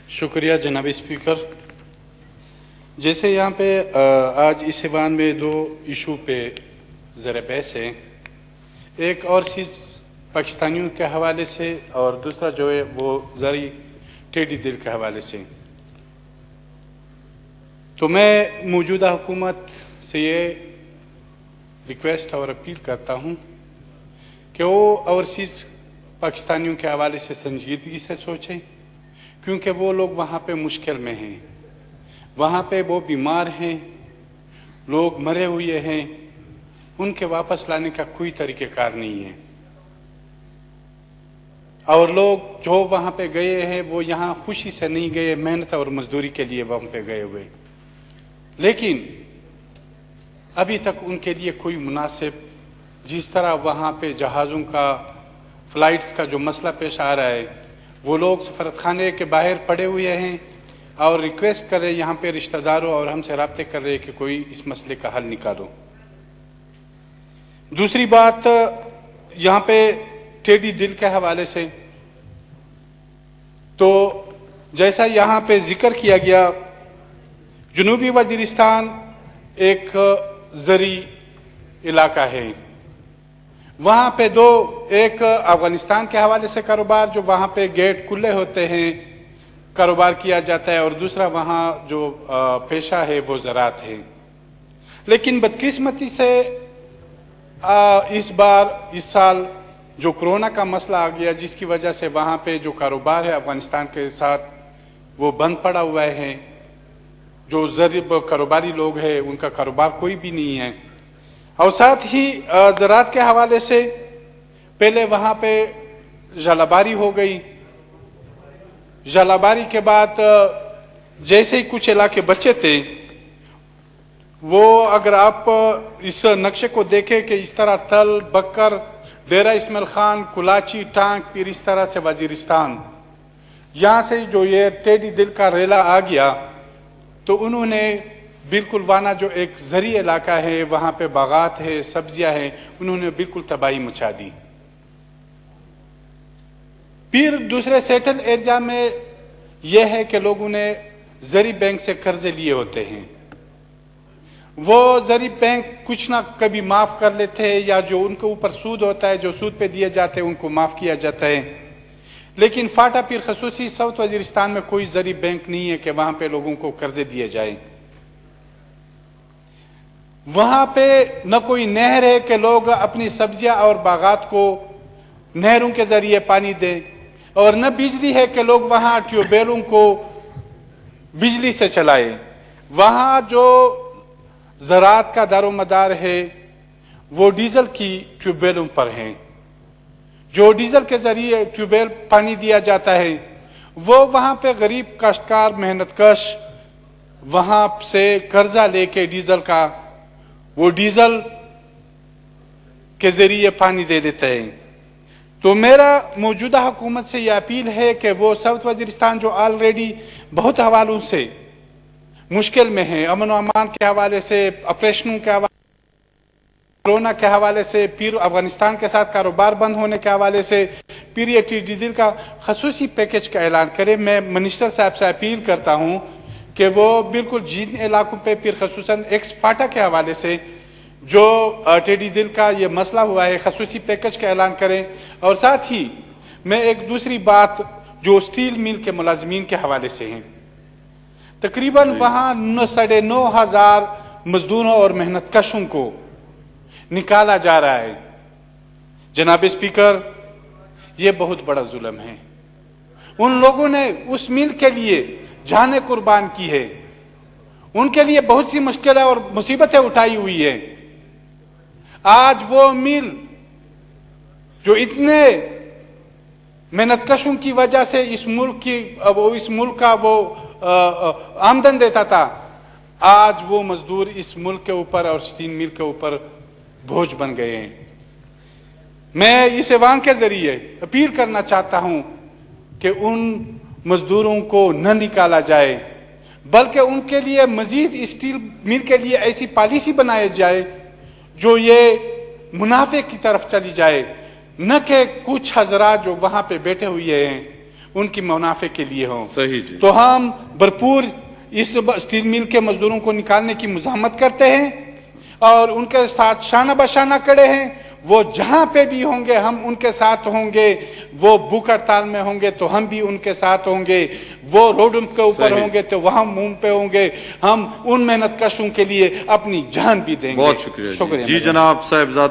शुक्रिया जनाब स्पीकर। जैसे यहाँ पे आज इस ऐवान में दो इशू पे ज़रा बहस है, एक और चीज़ पाकिस्तानियों के हवाले से और दूसरा जो है वो ज़री टेढ़ी दिल के हवाले से। तो मैं मौजूदा हुकूमत से ये रिक्वेस्ट और अपील करता हूँ कि वो ओवरसीज़ पाकिस्तानियों के हवाले से संजीदगी से सोचें, क्योंकि वो लोग वहाँ पे मुश्किल में हैं, वहाँ पे वो बीमार हैं, लोग मरे हुए हैं, उनके वापस लाने का कोई तरीक़ेकार नहीं है। और लोग जो वहाँ पे गए हैं वो यहाँ खुशी से नहीं गए, मेहनत और मजदूरी के लिए वहाँ पे गए हुए, लेकिन अभी तक उनके लिए कोई मुनासिब, जिस तरह वहाँ पे जहाज़ों का फ़्लाइट्स का जो मसला पेश आ रहा है, वो लोग सफरत खाने के बाहर पड़े हुए हैं और रिक्वेस्ट कर रहे हैं यहाँ पे रिश्तेदारों और हमसे राब्ते कर रहे हैं कि कोई इस मसले का हल निकालो। दूसरी बात यहाँ पे टेढ़ी दिल के हवाले से, तो जैसा यहाँ पे जिक्र किया गया, जनूबी वजीरिस्तान एक ज़री इलाका है, वहाँ पे दो, एक अफगानिस्तान के हवाले से कारोबार जो वहाँ पे गेट खुले होते हैं, कारोबार किया जाता है, और दूसरा वहाँ जो पेशा है वो ज़राअत है। लेकिन बदकिस्मती से इस साल जो कोरोना का मसला आ गया, जिसकी वजह से वहाँ पे जो कारोबार है अफगानिस्तान के साथ वो बंद पड़ा हुआ है। जो कारोबारी लोग हैं उनका कारोबार कोई भी नहीं है। और साथ ही ज़राअत के हवाले से पहले वहाँ पे जलाबारी हो गई, जलाबारी के बाद जैसे ही कुछ इलाके बचे थे, वो अगर आप इस नक्शे को देखें कि इस तरह तल, बकर, डेरा इस्माइल खान, कुलाची, टांग, फिर इस तरह से वजीरिस्तान, यहाँ से जो ये टेढ़ी दिल का रेला आ गया, तो उन्होंने बिल्कुल वाना जो एक ज़री इलाका है, वहाँ पे बागात है, सब्जियां हैं, उन्होंने बिल्कुल तबाही मचा दी। फिर दूसरे सेटल एरिया में यह है कि लोगों ने ज़री बैंक से कर्जे लिए होते हैं, वो ज़री बैंक कुछ ना कभी माफ़ कर लेते हैं, या जो उनके ऊपर सूद होता है, जो सूद पे दिए जाते हैं, उनको माफ़ किया जाता है। लेकिन फाटा पीर खसूसी साउथ वजीरिस्तान में कोई ज़री बैंक नहीं है कि वहाँ पे लोगों को कर्जे दिए जाए। वहाँ पे न कोई नहर है कि लोग अपनी सब्जियां और बागात को नहरों के जरिए पानी दें, और न बिजली है कि लोग वहाँ ट्यूबवेलों को बिजली से चलाए। वहाँ जो ज़राअत का दारोमदार है वो डीजल की ट्यूबवेलों पर है, जो डीजल के जरिए ट्यूबवेल पानी दिया जाता है, वो वहाँ पे गरीब काश्तकार मेहनतकश वहाँ से कर्जा लेके डीजल का, वो डीजल के जरिए पानी दे देते हैं। तो मेरा मौजूदा हुकूमत से यह अपील है कि वो साउथ वजीरिस्तान जो ऑलरेडी बहुत हवालों से मुश्किल में है, अमन व अमान के हवाले से, ऑपरेशनों के हवाले, कोरोना के हवाले से, फिर अफगानिस्तान के साथ कारोबार बंद होने के हवाले से, फिर ये टेढ़ी दिल का खसूसी पैकेज का ऐलान करे। मैं मिनिस्टर साहब से अपील करता हूँ कि वो बिल्कुल जिन इलाकों पे फिर खसूसन एक्स फाटा के हवाले से जो टेढ़ी दिल का ये मसला हुआ है, खसूसी पैकेज का ऐलान करें। और साथ ही मैं एक दूसरी बात जो स्टील मिल के मुलाजमीन के हवाले से है, तकरीबन वहाँ 9,500 मजदूरों और मेहनतकशों को निकाला जा रहा है। जनाब स्पीकर, ये बहुत बड़ा जुल्म है। उन लोगों ने उस मिल के लिए जाने कुर्बान की है, उनके लिए बहुत सी मुश्किलें और मुसीबतें उठाई हुई है। आज वो मिल जो इतने मेहनतकशों की वजह से इस मुल्क का वो आमदन देता था, आज वो मजदूर इस मुल्क के ऊपर और स्टील मिल के ऊपर बोझ बन गए हैं। मैं इस ऐवान के जरिए अपील करना चाहता हूं कि उन मजदूरों को न निकाला जाए, बल्कि उनके लिए मजीद स्टील मिल के लिए ऐसी पॉलिसी बनाई जाए जो ये मुनाफे की तरफ चली जाए, न कि कुछ हजरात जो वहाँ पे बैठे हुए हैं ان کی منافع کے لیے ہوں. صحیح جی. تو ہم بھرپور اس اسٹیل مل کے مزدوروں کو نکالنے کی مزاحمت کرتے ہیں اور ان کے ساتھ شانہ بشانہ کھڑے ہیں. وہ جہاں پہ بھی ہوں گے ہم ان کے ساتھ ہوں گے. وہ بھوک ہڑتال میں ہوں گے تو ہم بھی ان کے ساتھ ہوں گے. وہ روڈوں کے اوپر ہوں گے تو وہاں منہ پہ ہوں گے. ہم ان محنت کشوں کے لیے اپنی جان بھی دیں گے. بہت شکریہ جی جناب صاحبزادہ.